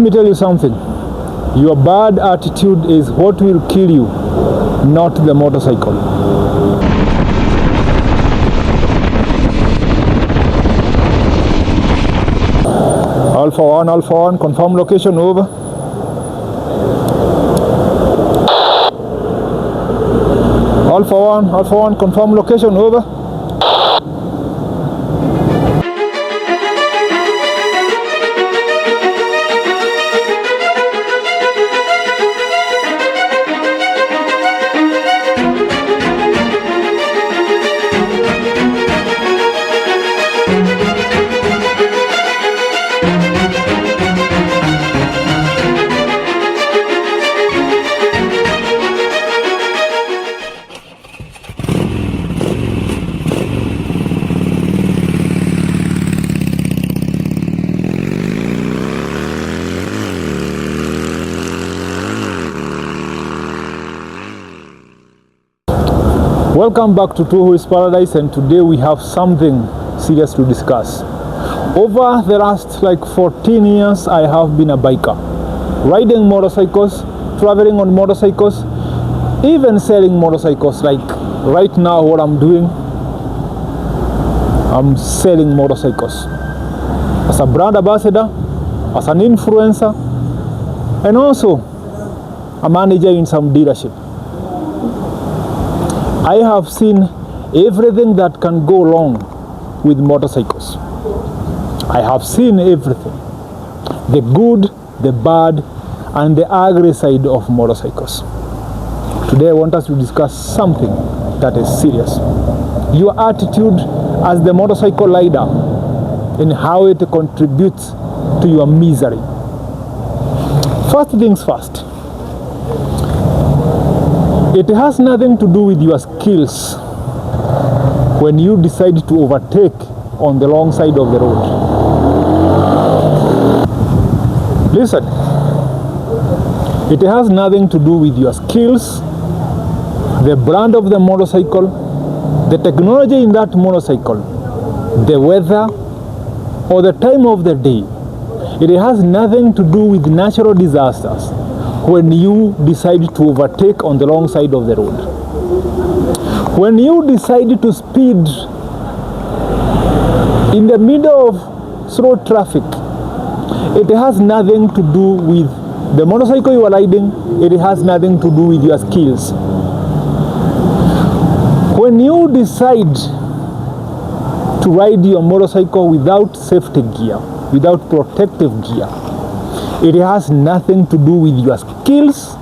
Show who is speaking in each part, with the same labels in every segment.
Speaker 1: me tell you something. Your bad attitude is what will kill you, not the motorcycle. Alpha 1, confirm location, over. Alpha 1, confirm location, over. Welcome back to Two Wheels Paradise, and today we have something serious to discuss. Over the last 14 years, I have been a biker, riding motorcycles, traveling on motorcycles, even selling motorcycles. Like right now, what I'm doing, I'm selling motorcycles as a brand ambassador, as an influencer, and also a manager in some dealership. I have seen everything that can go wrong with motorcycles. I have seen everything. The good, the bad, and the ugly side of motorcycles. Today I want us to discuss something that is serious. Your attitude as the motorcycle rider and how it contributes to your misery. First things first. It has nothing to do with your skills when you decide to overtake on the wrong side of the road. Listen, it has nothing to do with your skills, the brand of the motorcycle, the technology in that motorcycle, the weather, or the time of the day. It has nothing to do with natural disasters when you decide to overtake on the wrong side of the road. When you decide to speed in the middle of slow traffic, it has nothing to do with the motorcycle you are riding, it has nothing to do with your skills. When you decide to ride your motorcycle without safety gear, without protective gear, it has nothing to do with your skills,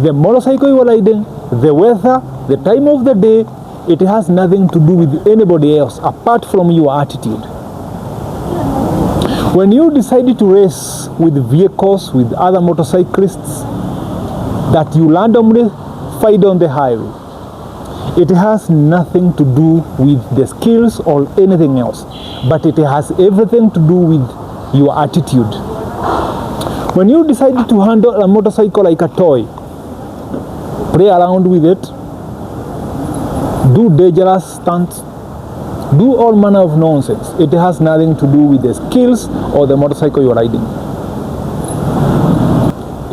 Speaker 1: the motorcycle you are riding, the weather, the time of the day. It has nothing to do with anybody else apart from your attitude. When you decide to race with vehicles, with other motorcyclists that you randomly find on the highway, it has nothing to do with the skills or anything else, but it has everything to do with your attitude. When you decide to handle a motorcycle like a toy, play around with it, do dangerous stunts, do all manner of nonsense, it has nothing to do with the skills or the motorcycle you're riding.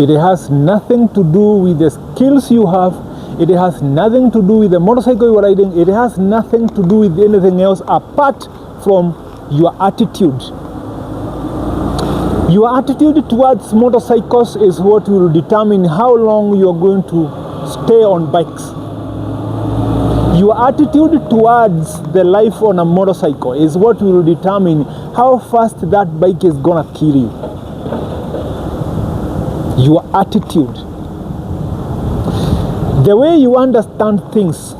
Speaker 1: It has nothing to do with the skills you have. It has nothing to do with the motorcycle you're riding. It has nothing to do with anything else apart from your attitude. Your attitude towards motorcycles is what will determine how long you're going to stay on bikes. Your attitude towards the life on a motorcycle is what will determine how fast that bike is gonna kill you. Your attitude. The way you understand things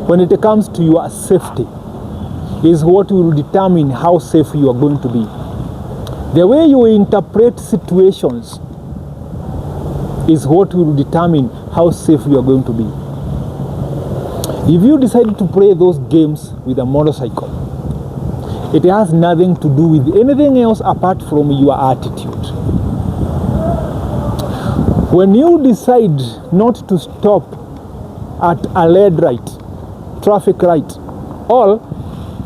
Speaker 1: when it comes to your safety is what will determine how safe you are going to be. The way you interpret situations is what will determine how safe you are going to be. If you decide to play those games with a motorcycle, it has nothing to do with anything else apart from your attitude. When you decide not to stop at a red light, traffic light, or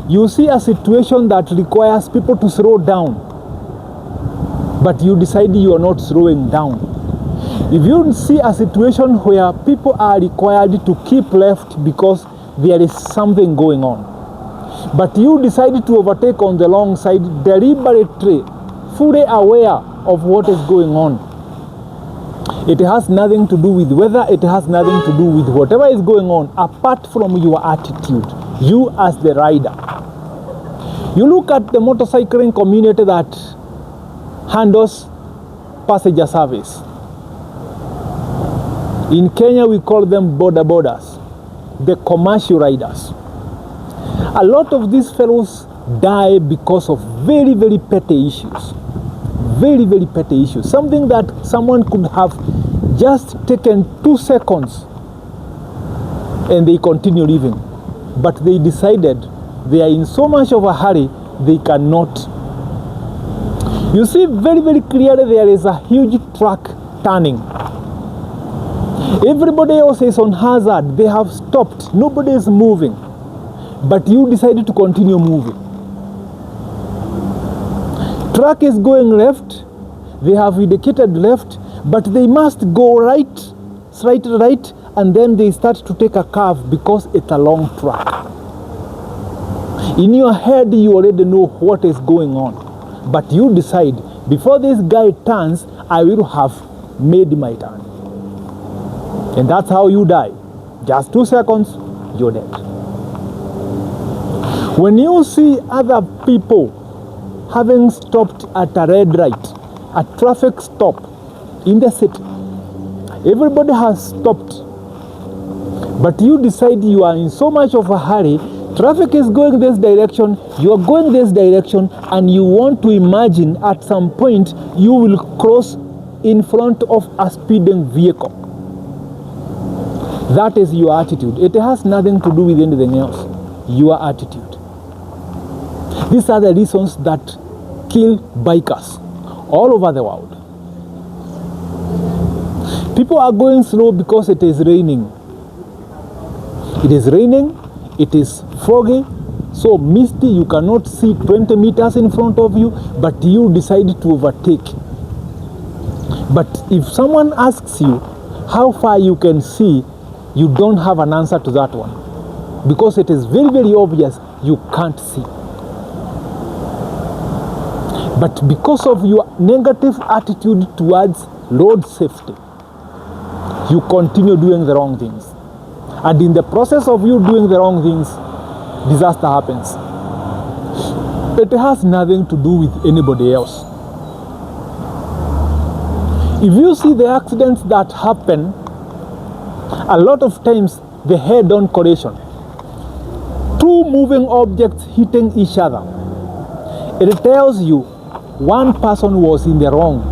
Speaker 1: you see a situation that requires people to slow down, but you decide you are not slowing down. If you see a situation where people are required to keep left because there is something going on, but you decide to overtake on the long side deliberately, fully aware of what is going on, it has nothing to do with weather, it has nothing to do with whatever is going on apart from your attitude, you as the rider. You look at the motorcycling community that handles passenger service. In Kenya, we call them border borders, the commercial riders. A lot of these fellows die because of very, very petty issues. Very, very petty issues. Something that someone could have just taken 2 seconds and they continue living. But they decided they are in so much of a hurry, they cannot. You see very, very clearly there is a huge truck turning. Everybody else is on hazard. They have stopped. Nobody is moving. But you decided to continue moving. Truck is going left. They have indicated left, but they must go right, straight right, and then they start to take a curve because it's a long track. In your head, you already know what is going on, but you decide, before this guy turns, I will have made my turn. And that's how you die. Just 2 seconds, you're dead. When you see other people having stopped at a red light, a traffic stop in the city, everybody has stopped, but you decide you are in so much of a hurry, traffic is going this direction, you are going this direction, and you want to imagine at some point you will cross in front of a speeding vehicle. That is your attitude. It has nothing to do with anything else. Your attitude. These are the reasons that kill bikers all over the world. People are going slow because it is raining. It is raining, it is foggy, so misty, you cannot see 20 meters in front of you, but you decide to overtake. But if someone asks you how far you can see, you don't have an answer to that one, because it is very, very obvious you can't see. But because of your negative attitude towards road safety, you continue doing the wrong things. And in the process of you doing the wrong things, disaster happens. It has nothing to do with anybody else. If you see the accidents that happen, a lot of times the head-on collision, two moving objects hitting each other, it tells you one person was in the wrong,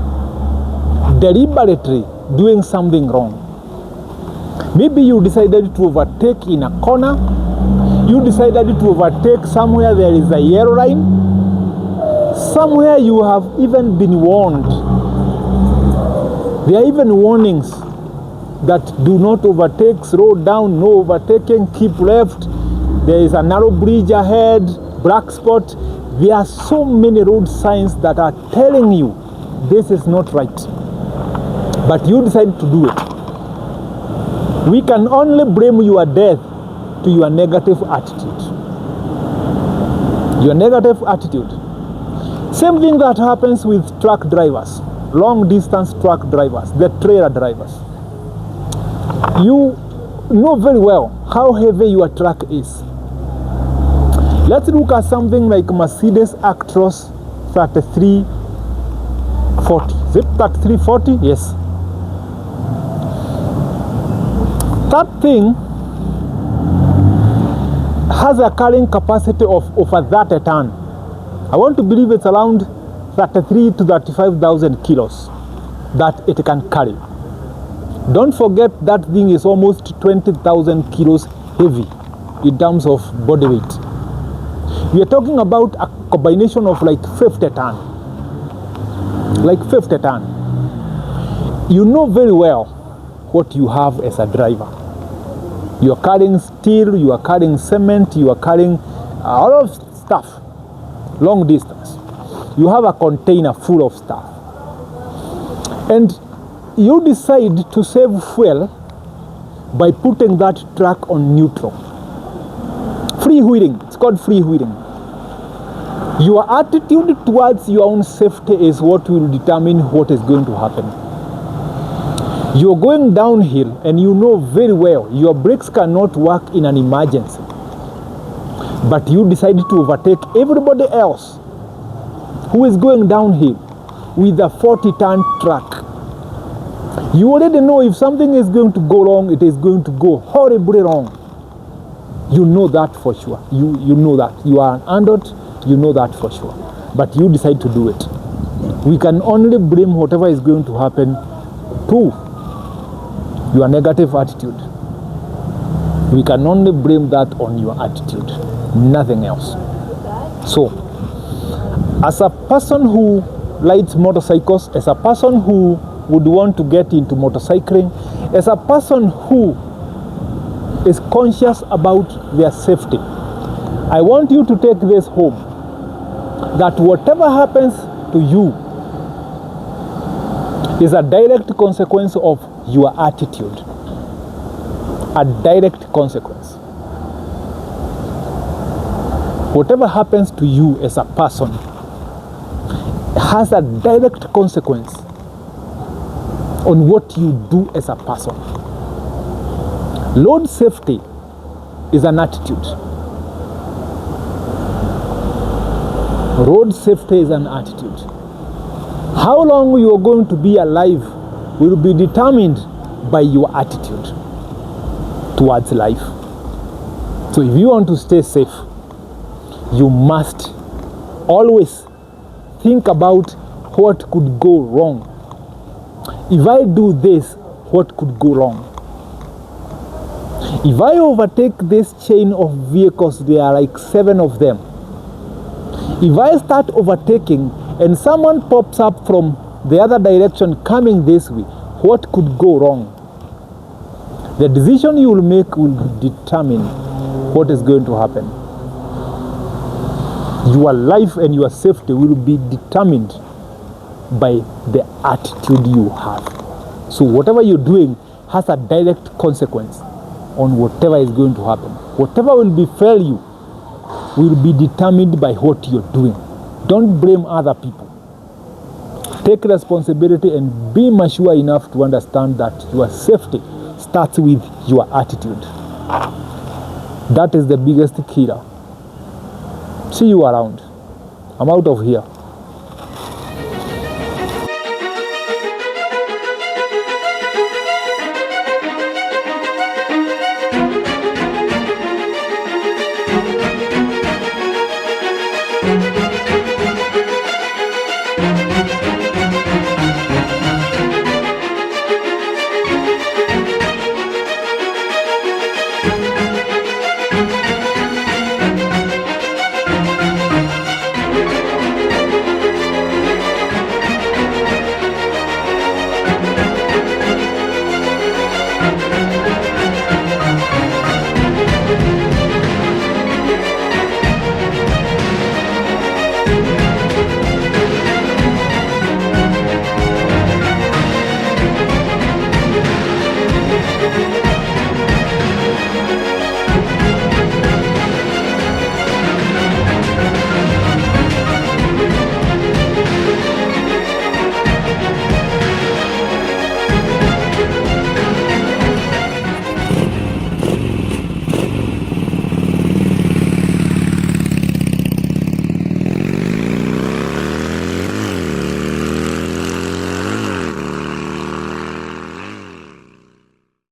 Speaker 1: deliberately doing something wrong. Maybe you decided to overtake in a corner, you decided to overtake somewhere there is a yellow line, somewhere you have even been warned. There are even warnings that do not overtake, slow down, no overtaking, keep left, there is a narrow bridge ahead, black spot. There are so many road signs that are telling you this is not right, but you decide to do it. We can only blame your death to your negative attitude. Your negative attitude. Same thing that happens with truck drivers, long distance truck drivers, the trailer drivers. You know very well how heavy your truck is. Let's look at something like Mercedes Actros 3340. Is it 3340? Yes. That thing has a carrying capacity of over 30 tons. I want to believe it's around 33 to 35,000 kilos that it can carry. Don't forget that thing is almost 20,000 kilos heavy in terms of body weight. We are talking about a combination of like 50 tons. Like 50 tons. You know very well what you have as a driver. You are carrying steel, you are carrying cement, you are carrying a lot of stuff, long distance. You have a container full of stuff. And you decide to save fuel by putting that truck on neutral. Free-wheeling, it's called free-wheeling. Your attitude towards your own safety is what will determine what is going to happen. You're going downhill and you know very well your brakes cannot work in an emergency. But you decided to overtake everybody else who is going downhill with a 40-ton truck. You already know if something is going to go wrong, it is going to go horribly wrong. You know that for sure. You know that. You are an adult, you know that for sure. But you decide to do it. We can only blame whatever is going to happen to your negative attitude. We can only blame that on your attitude, nothing else. So, as a person who rides motorcycles, as a person who would want to get into motorcycling, as a person who is conscious about their safety, I want you to take this home, that whatever happens to you is a direct consequence of your attitude. A direct consequence. Whatever happens to you as a person has a direct consequence on what you do as a person. Road safety is an attitude. Road safety is an attitude. How long you are going to be alive will be determined by your attitude towards life. So if you want to stay safe, you must always think about what could go wrong. If I do this, what could go wrong? If I overtake this chain of vehicles, there are like 7 of them. If I start overtaking and someone pops up from the other direction coming this way, what could go wrong? The decision you will make will determine what is going to happen. Your life and your safety will be determined by the attitude you have. So whatever you're doing has a direct consequence on whatever is going to happen. Whatever will befall you will be determined by what you're doing. Don't blame other people. Take responsibility and be mature enough to understand that your safety starts with your attitude. That is the biggest killer. See you around. I'm out of here.